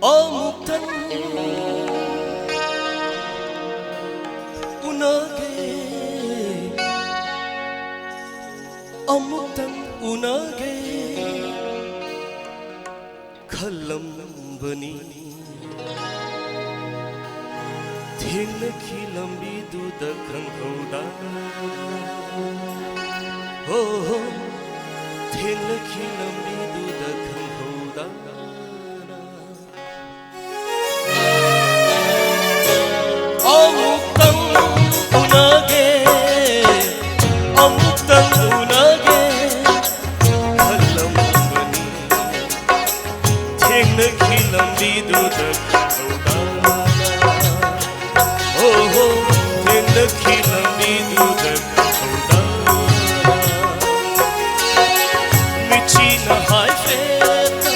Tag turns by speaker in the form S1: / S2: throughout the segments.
S1: 아무튼 운하게 아무튼 운하게 खलंबनी थेंनखी लंबीदुदा खंहौदा हो थेंनखी लंबीदुदा खंहौदा अमुक्तंग उनागे अमुक्तंग उनागे खलंबनी थेंनखी लंबीदुदा खंहौदा हो थेंनखी लंबीदुदा खंहौदा मिचीना हाय फेता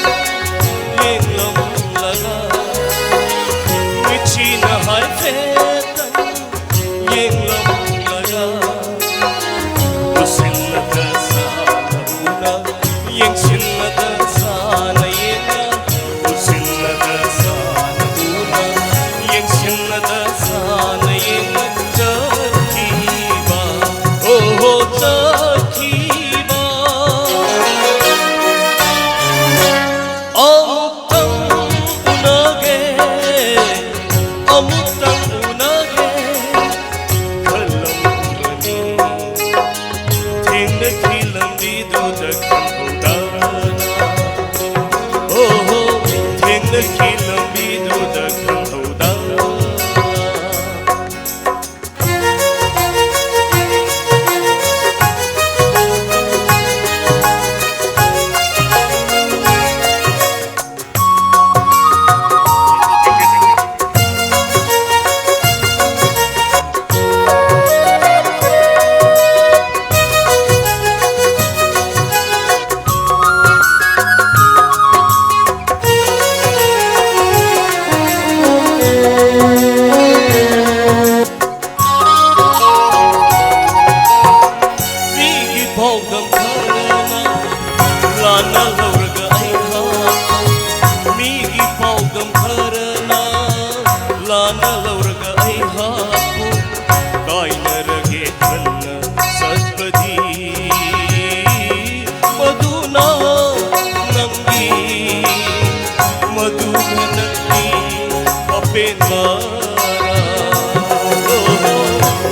S1: लेंगलम लगा मिचीना हाय फेता लेंगलम लगा उसिन्नदा साना यंगसिन्नदा साना येंगा उसिन्नदा साना यंगसिन्नदा साना येंगा चकीबा हो चकीबा अमुक्तंग उनागे खलंबनी थेंनखी लंबीदुदा खंहौदा हो थेंनखी लंबीदुदा खंहौदा Pogam karana lana laurga aiha migi pogam karana lana laurga aiha kaina rage kanna satpadi maduna nangi apena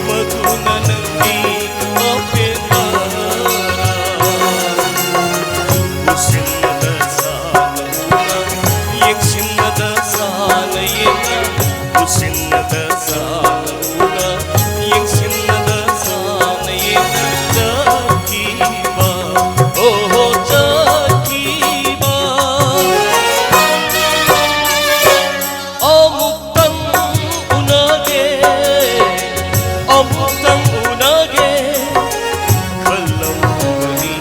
S1: maduna nangi apena यंगसिन्नदा साना येंगा उसिन्नदा साना यंगसिन्नदा साना येंगा चकीबा हो चकीबा अमुक्तंग उनागे खलंबनी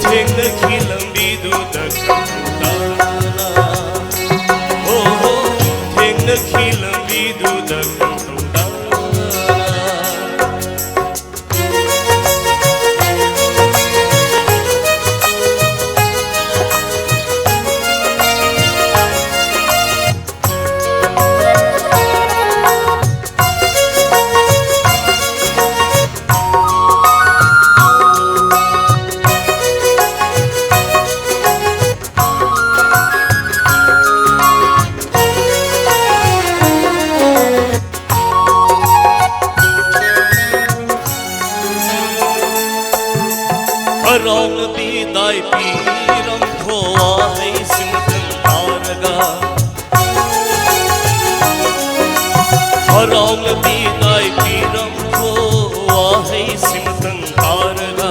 S1: थेंनखी लंबीदुदा खंहौदा थेंनखी लंबीदुदा खंहौदा Rong bi dai piram thoa hai simtan targa Rong bi dai piram thoa hai simtan targa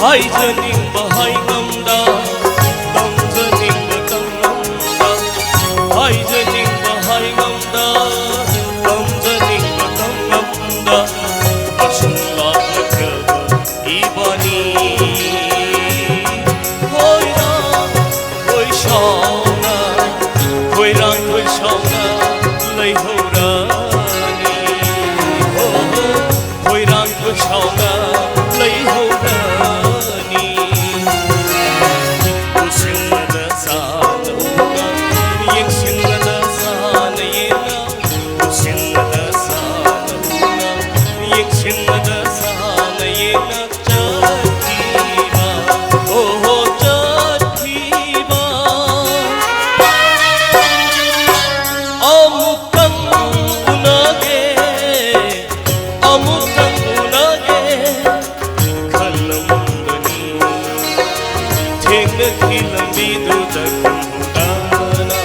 S1: Hai janing bahai gamda tam janing gamda Hai janing bahai gamda tam janing gamda Asunla lakaba ibani Hoi rang khilambidudakangudana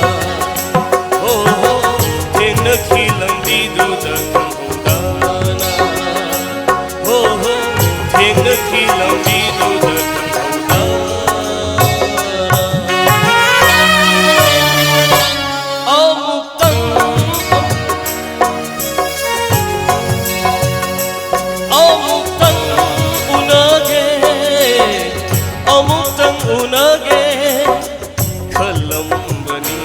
S1: thengna khilambidudakangudana thengna khilambidudakangudana amutang unage khalambani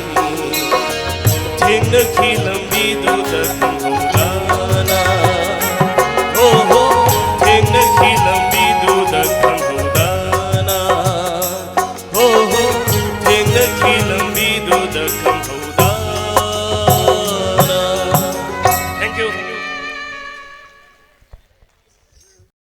S1: thengna khilambidudakangudana